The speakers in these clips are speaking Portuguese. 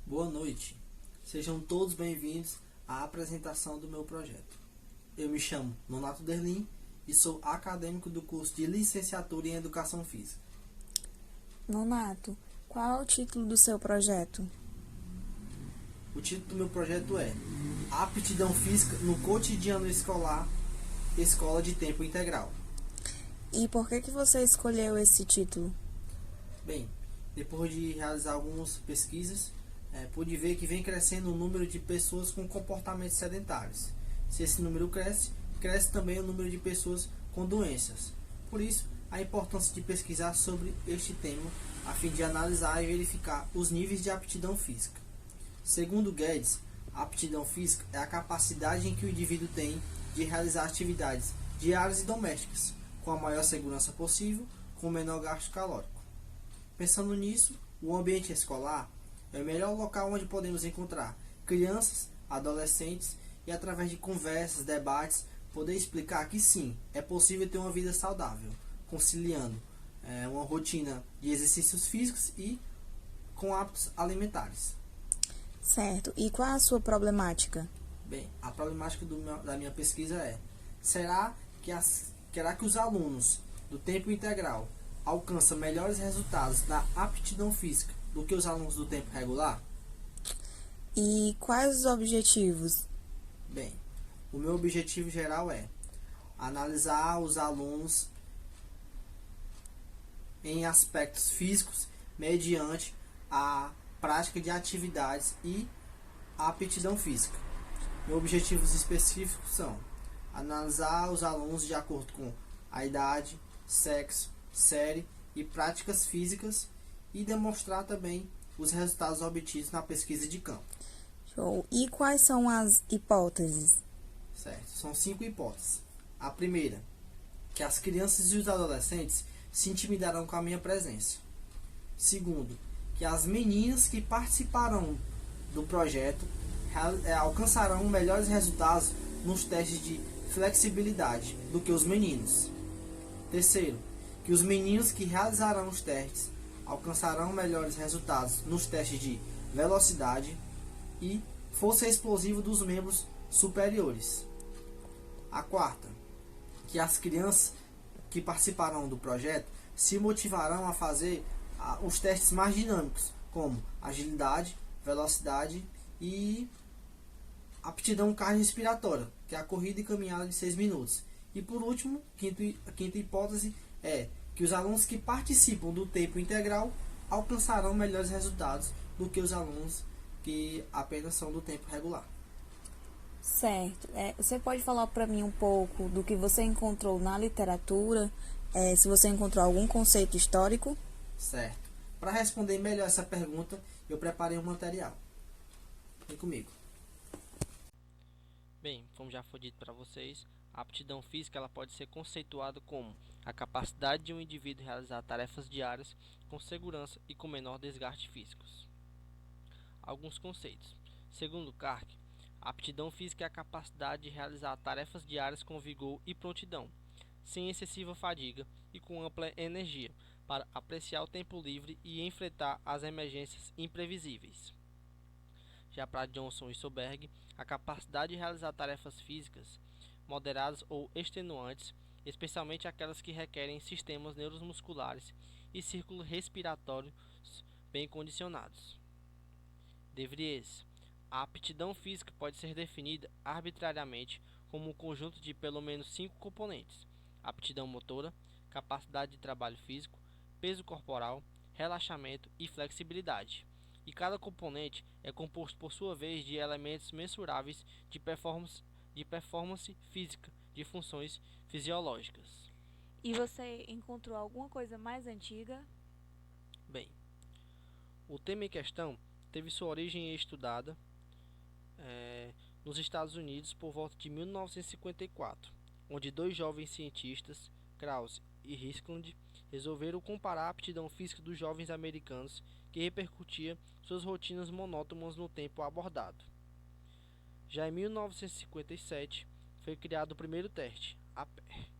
Boa noite. Sejam todos bem-vindos à apresentação do meu projeto. Eu me chamo Nonato Derlim e sou acadêmico do curso de Licenciatura em Educação Física. Nonato, qual é o título do seu projeto? O título do meu projeto é Aptidão Física no Cotidiano Escolar, Escola de Tempo Integral. E por que você escolheu esse título? Bem, depois de realizar algumas pesquisas, pude ver que vem crescendo o número de pessoas com comportamentos sedentários. Se esse número cresce, cresce também o número de pessoas com doenças. Por isso, a importância de pesquisar sobre este tema, a fim de analisar e verificar os níveis de aptidão física. Segundo Guedes, a aptidão física é a capacidade em que o indivíduo tem de realizar atividades diárias e domésticas, com a maior segurança possível, com o menor gasto calórico. Pensando nisso, o ambiente escolar é o melhor local onde podemos encontrar crianças, adolescentes e, através de conversas, debates, poder explicar que sim, é possível ter uma vida saudável, conciliando uma rotina de exercícios físicos e com hábitos alimentares. Certo. E qual a sua problemática? Bem, a problemática da minha pesquisa é: será que os alunos do tempo integral alcançam melhores resultados na aptidão física do que os alunos do tempo regular? E quais os objetivos? Bem, o meu objetivo geral é analisar os alunos em aspectos físicos mediante a prática de atividades e a aptidão física. Meus objetivos específicos são analisar os alunos de acordo com a idade, sexo, série e práticas físicas e demonstrar também os resultados obtidos na pesquisa de campo. Show. E quais são as hipóteses? Certo? São 5 hipóteses. A primeira, que as crianças e os adolescentes se intimidarão com a minha presença. Segundo, que as meninas que participarão do projeto alcançarão melhores resultados nos testes de flexibilidade do que os meninos. Terceiro, que os meninos que realizarão os testes alcançarão melhores resultados nos testes de velocidade e força explosiva dos membros superiores. A quarta, que as crianças que participarão do projeto se motivarão a fazer os testes mais dinâmicos, como agilidade, velocidade e aptidão cardiorrespiratória, que é a corrida e caminhada de 6 minutos. E por último, a quinta hipótese é que os alunos que participam do tempo integral alcançarão melhores resultados do que os alunos que apenas são do tempo regular. Certo. Você pode falar para mim um pouco do que você encontrou na literatura? Se você encontrou algum conceito histórico? Certo. Para responder melhor essa pergunta, eu preparei um material. Vem comigo. Bem, como já foi dito para vocês, a aptidão física ela pode ser conceituada como a capacidade de um indivíduo realizar tarefas diárias com segurança e com menor desgaste físicos. Alguns conceitos. Segundo Clark, a aptidão física é a capacidade de realizar tarefas diárias com vigor e prontidão, sem excessiva fadiga e com ampla energia, para apreciar o tempo livre e enfrentar as emergências imprevisíveis. Já para Johnson e Soberg, a capacidade de realizar tarefas físicas moderadas ou extenuantes, especialmente aquelas que requerem sistemas neuromusculares e círculos respiratórios bem condicionados. De Vries, a aptidão física pode ser definida arbitrariamente como um conjunto de pelo menos 5 componentes: aptidão motora, capacidade de trabalho físico, peso corporal, relaxamento e flexibilidade. E cada componente é composto por sua vez de elementos mensuráveis de performance física, de funções fisiológicas. E você encontrou alguma coisa mais antiga? Bem, o tema em questão teve sua origem estudada nos Estados Unidos por volta de 1954, onde dois jovens cientistas, Krause e Hirschland, resolveram comparar a aptidão física dos jovens americanos que repercutia suas rotinas monótonas no tempo abordado. Já em 1957, foi criado o primeiro teste, a PER.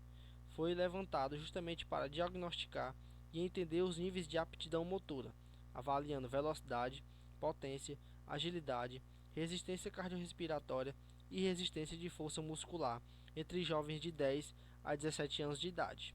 Foi levantado justamente para diagnosticar e entender os níveis de aptidão motora, avaliando velocidade, potência, agilidade, resistência cardiorrespiratória e resistência de força muscular entre jovens de 10 a 17 anos de idade.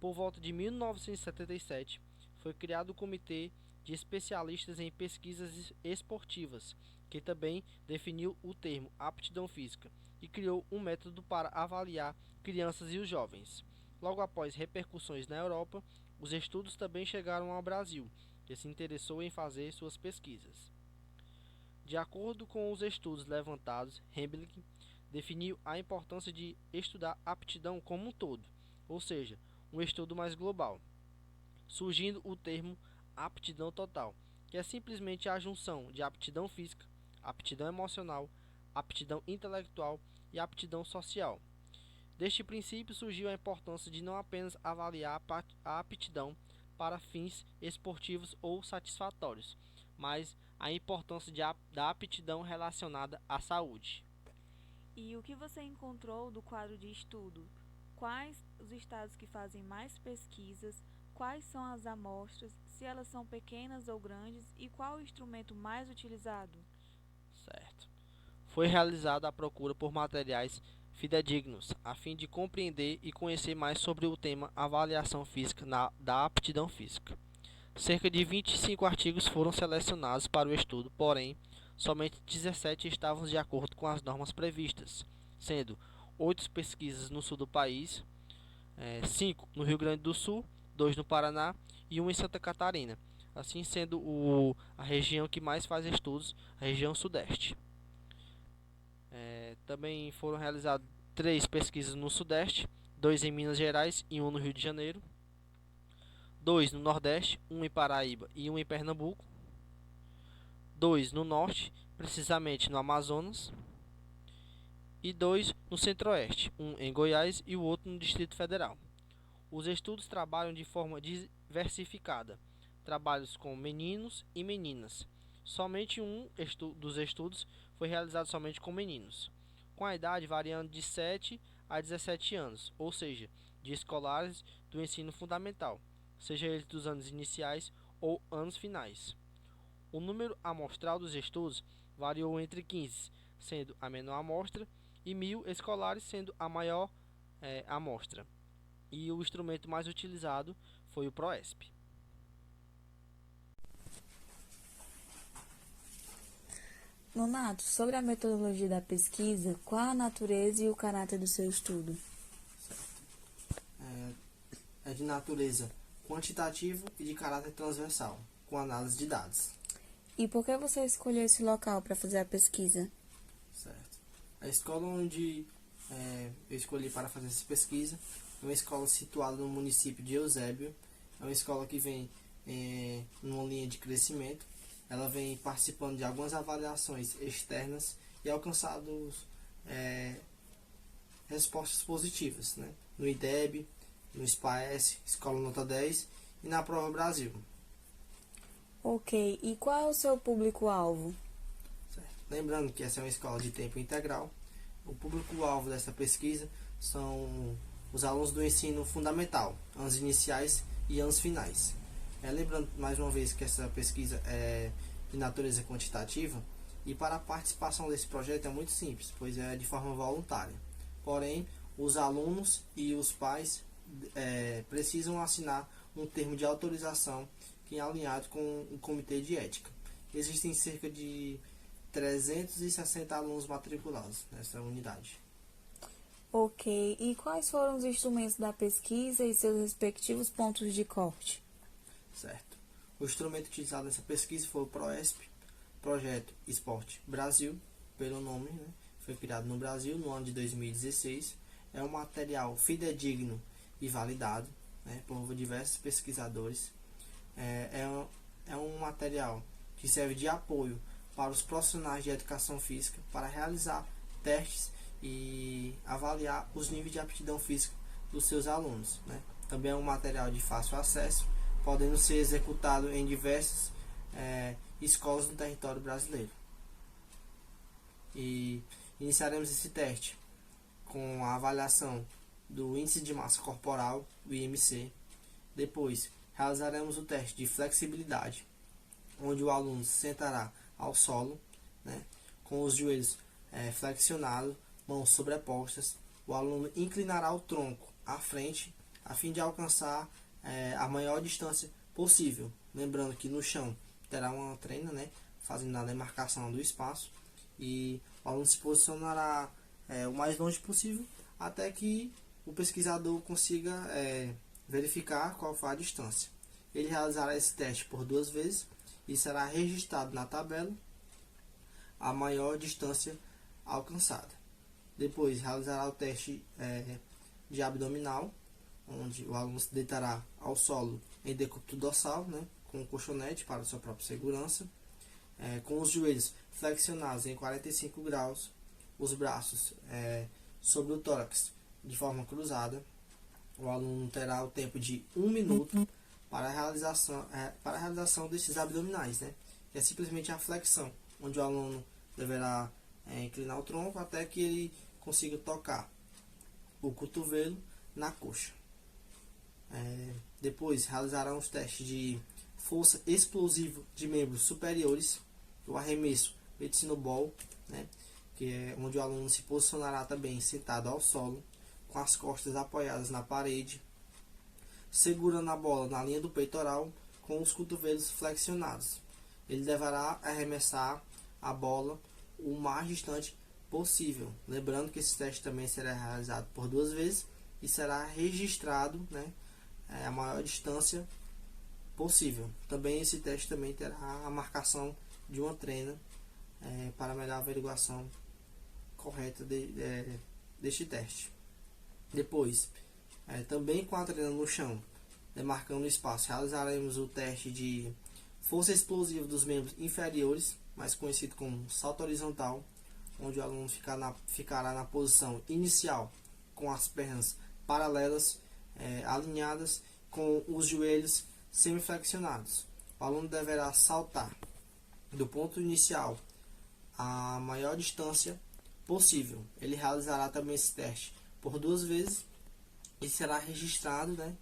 Por volta de 1977, foi criado o Comitê de Especialistas em Pesquisas Esportivas, que também definiu o termo aptidão física e criou um método para avaliar crianças e os jovens. Logo após repercussões na Europa, os estudos também chegaram ao Brasil, que se interessou em fazer suas pesquisas. De acordo com os estudos levantados, Hemblick definiu a importância de estudar aptidão como um todo, ou seja, um estudo mais global, surgindo o termo aptidão total, que é simplesmente a junção de aptidão física, aptidão emocional, aptidão intelectual e aptidão social. Deste princípio surgiu a importância de não apenas avaliar a aptidão para fins esportivos ou satisfatórios, mas a importância da aptidão relacionada à saúde. E o que você encontrou do quadro de estudo? Quais os estados que fazem mais pesquisas? Quais são as amostras? Se elas são pequenas ou grandes? E qual o instrumento mais utilizado? Certo. Foi realizada a procura por materiais fidedignos, a fim de compreender e conhecer mais sobre o tema avaliação física da aptidão física. Cerca de 25 artigos foram selecionados para o estudo, porém, somente 17 estavam de acordo com as normas previstas, sendo 8 pesquisas no sul do país, 5 no Rio Grande do Sul, 2 no Paraná e 1 em Santa Catarina, assim sendo a região que mais faz estudos, a região sudeste. Também foram realizadas 3 pesquisas no Sudeste, 2 em Minas Gerais e 1 no Rio de Janeiro, 2 no Nordeste, 1 em Paraíba e 1 em Pernambuco, 2 no Norte, precisamente no Amazonas, e 2 no Centro-Oeste, 1 em Goiás e o outro no Distrito Federal. Os estudos trabalham de forma diversificada, trabalhos com meninos e meninas. Somente um dos estudos foi realizado somente com meninos, com a idade variando de 7 a 17 anos, ou seja, de escolares do ensino fundamental, seja eles dos anos iniciais ou anos finais. O número amostral dos estudos variou entre 15, sendo a menor amostra, e 1.000 escolares, sendo a maior amostra. E o instrumento mais utilizado foi o PROESP. Nonato, sobre a metodologia da pesquisa, qual a natureza e o caráter do seu estudo? É de natureza quantitativa e de caráter transversal, com análise de dados. E por que você escolheu esse local para fazer a pesquisa? Certo. A escola onde eu escolhi para fazer essa pesquisa é uma escola situada no município de Eusébio. É uma escola que vem numa linha de crescimento. Ela vem participando de algumas avaliações externas e alcançando respostas positivas, né? No IDEB, no SPAES, Escola Nota 10 e na Prova Brasil. Ok, e qual é o seu público-alvo? Lembrando que essa é uma escola de tempo integral. O público-alvo dessa pesquisa são os alunos do ensino fundamental, anos iniciais e anos finais. Lembrando mais uma vez que essa pesquisa é de natureza quantitativa e para a participação desse projeto é muito simples, pois é de forma voluntária. Porém, os alunos e os pais precisam assinar um termo de autorização que é alinhado com o Comitê de Ética. Existem cerca de 360 alunos matriculados nessa unidade. Ok, e quais foram os instrumentos da pesquisa e seus respectivos pontos de corte? Certo. O instrumento utilizado nessa pesquisa foi o PROESP, Projeto Esporte Brasil, pelo nome, né? Foi criado no Brasil no ano de 2016. É um material fidedigno e validado, né, por diversos pesquisadores. É um material que serve de apoio para os profissionais de educação física para realizar testes e avaliar os níveis de aptidão física dos seus alunos, né? Também é um material de fácil acesso, podendo ser executado em diversas escolas no território brasileiro. E iniciaremos esse teste com a avaliação do Índice de Massa Corporal, o IMC. Depois, realizaremos o teste de flexibilidade, onde o aluno se sentará ao solo, né, com os joelhos flexionados, mãos sobrepostas. O aluno inclinará o tronco à frente a fim de alcançar a maior distância possível. Lembrando que no chão terá uma trena, né, fazendo a demarcação do espaço, e o aluno se posicionará o mais longe possível até que o pesquisador consiga verificar qual foi a distância. Ele realizará esse teste por 2 vezes e será registrado na tabela a maior distância alcançada. Depois realizará o teste de abdominal, onde o aluno se deitará ao solo em decúbito dorsal, né, com um colchonete para sua própria segurança, com os joelhos flexionados em 45 graus, os braços sobre o tórax de forma cruzada. O aluno terá o tempo de 1 minuto para a realização desses abdominais, né, que é simplesmente a flexão, onde o aluno deverá inclinar o tronco até que ele consiga tocar o cotovelo na coxa. Depois realizarão os testes de força explosiva de membros superiores, o arremesso medicino ball, né, que é onde o aluno se posicionará também sentado ao solo, com as costas apoiadas na parede, segurando a bola na linha do peitoral, com os cotovelos flexionados. Ele deverá arremessar a bola o mais distante possível. Lembrando que esse teste também será realizado por 2 vezes e será registrado, né, a maior distância possível. Também esse teste também terá a marcação de uma trena para melhor averiguação correta deste teste. Depois, também com a trena no chão, demarcando o espaço, realizaremos o teste de força explosiva dos membros inferiores, mais conhecido como salto horizontal, onde o aluno ficará na posição inicial com as pernas paralelas, alinhadas, com os joelhos semiflexionados. O aluno deverá saltar do ponto inicial a maior distância possível. Ele realizará também esse teste por 2 vezes e será registrado, né,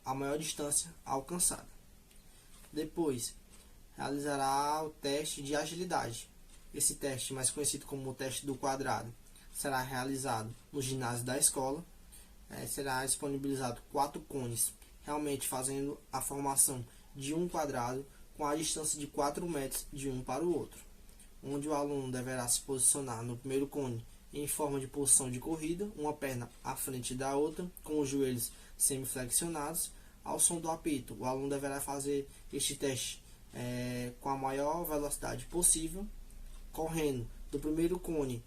a maior distância alcançada. Depois realizará o teste de agilidade. Esse teste, mais conhecido como o teste do quadrado, será realizado no ginásio da escola. Será disponibilizado 4 cones, realmente fazendo a formação de um quadrado com a distância de 4 metros de um para o outro, onde o aluno deverá se posicionar no primeiro cone em forma de posição de corrida, uma perna à frente da outra, com os joelhos semiflexionados. Ao som do apito, o aluno deverá fazer este teste com a maior velocidade possível, correndo do primeiro cone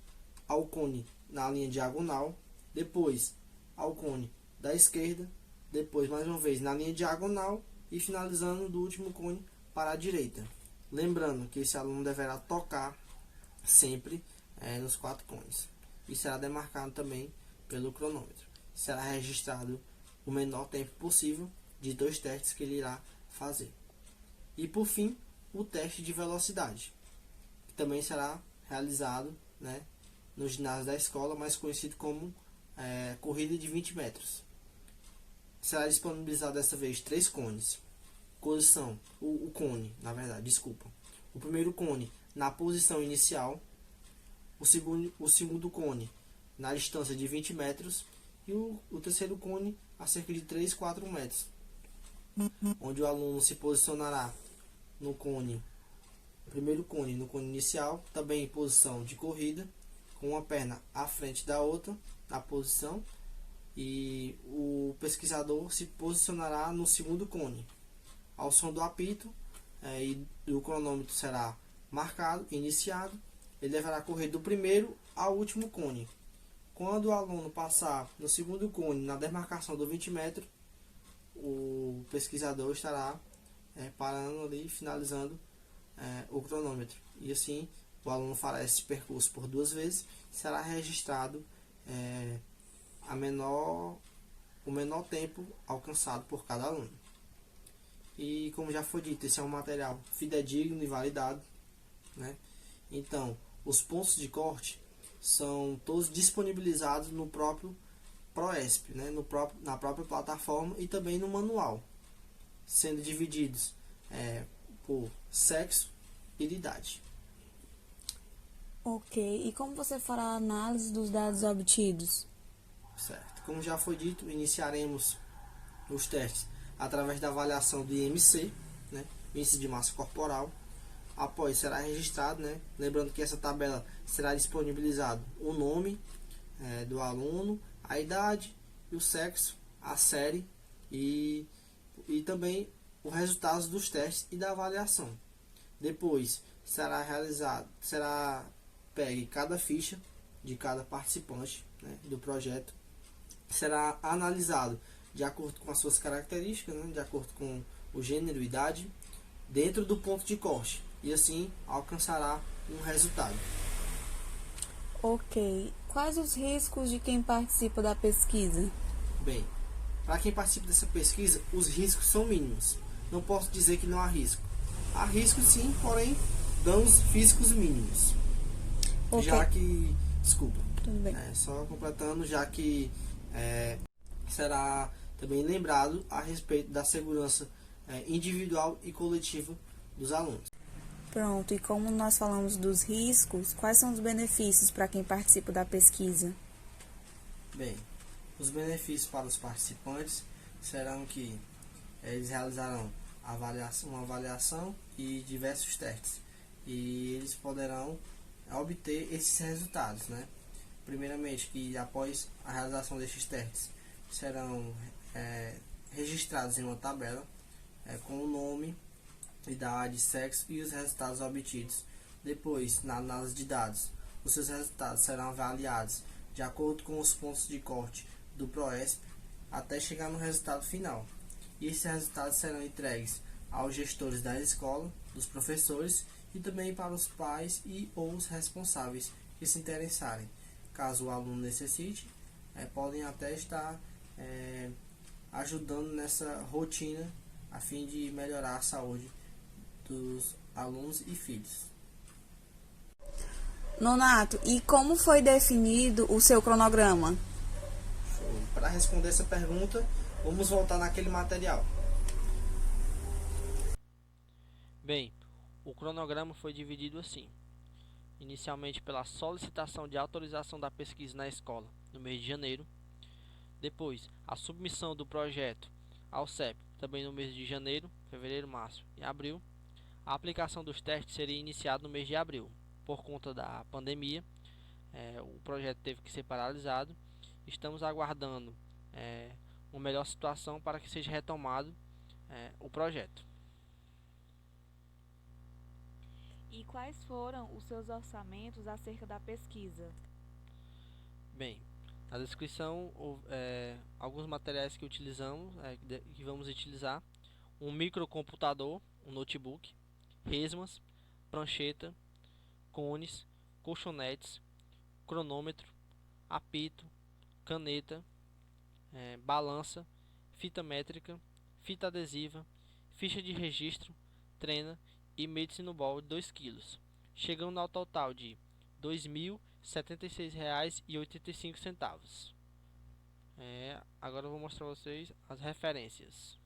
ao cone na linha diagonal, depois ao cone da esquerda, depois mais uma vez na linha diagonal e finalizando do último cone para a direita. Lembrando que esse aluno deverá tocar sempre nos 4 cones e será demarcado também pelo cronômetro. Será registrado o menor tempo possível de 2 testes que ele irá fazer. E por fim, o teste de velocidade, que também será realizado, né, no ginásio da escola, mais conhecido como corrida de 20 metros. Será disponibilizado dessa vez 3 cones. Posição, o cone, na verdade, desculpa. O primeiro cone na posição inicial, o segundo cone na distância de 20 metros e o terceiro cone a cerca de 3, 4 metros, onde o aluno se posicionará no cone, primeiro cone no cone inicial, também em posição de corrida, com uma perna à frente da outra na posição, e o pesquisador se posicionará no segundo cone. Ao som do apito e o cronômetro será marcado, iniciado, ele deverá correr do primeiro ao último cone. Quando o aluno passar no segundo cone na demarcação do 20 metros, o pesquisador estará parando ali, finalizando o cronômetro. E assim, o aluno fará esse percurso por 2 vezes, será registrado o menor tempo alcançado por cada aluno. E como já foi dito, esse é um material fidedigno e validado, né? Então, os pontos de corte são todos disponibilizados no próprio ProESP, né? Na própria plataforma e também no manual, sendo divididos por sexo, e de idade. Ok, e como você fará a análise dos dados obtidos? Certo. Como já foi dito, iniciaremos os testes através da avaliação do IMC, né, índice de massa corporal. Após será registrado, né, lembrando que essa tabela será disponibilizado o nome do aluno, a idade, o sexo, a série e também os resultados dos testes e da avaliação. Depois será pegue cada ficha de cada participante, né, do projeto, será analisado de acordo com as suas características, né, de acordo com o gênero e idade, dentro do ponto de corte, e assim alcançará um resultado. Ok, quais os riscos de quem participa da pesquisa? Bem, para quem participa dessa pesquisa, os riscos são mínimos. Não posso dizer que não há risco. Há risco sim, porém, danos físicos mínimos. Ok. Já que, desculpa, Tudo bem. só completando, já que será também lembrado a respeito da segurança individual e coletiva dos alunos. Pronto, e como nós falamos dos riscos, quais são os benefícios para quem participa da pesquisa? Bem, os benefícios para os participantes serão que eles realizarão uma avaliação e diversos testes, e eles poderão obter esses resultados, né? Primeiramente, que após a realização destes testes serão registrados em uma tabela com o nome, idade, sexo e os resultados obtidos. Depois, na análise de dados, os seus resultados serão avaliados de acordo com os pontos de corte do PROESP até chegar no resultado final. E esses resultados serão entregues aos gestores da escola, dos professores e também para os pais e ou os responsáveis que se interessarem. Caso o aluno necessite, podem até estar ajudando nessa rotina a fim de melhorar a saúde dos alunos e filhos. Nonato, e como foi definido o seu cronograma? Para responder essa pergunta, vamos voltar naquele material. Bem, o cronograma foi dividido assim: inicialmente pela solicitação de autorização da pesquisa na escola, no mês de janeiro. Depois, a submissão do projeto ao CEP, também no mês de janeiro, fevereiro, março e abril. A aplicação dos testes seria iniciada no mês de abril. Por conta da pandemia, o projeto teve que ser paralisado. Estamos aguardando uma melhor situação para que seja retomado o projeto. E quais foram os seus orçamentos acerca da pesquisa? Bem, na descrição alguns materiais que utilizamos, que vamos utilizar: um microcomputador, um notebook, resmas, prancheta, cones, colchonetes, cronômetro, apito, caneta, balança, fita métrica, fita adesiva, ficha de registro, trena e medicine ball de 2 kg, chegando ao total de R$ 2.076,85. Agora eu vou mostrar a vocês as referências.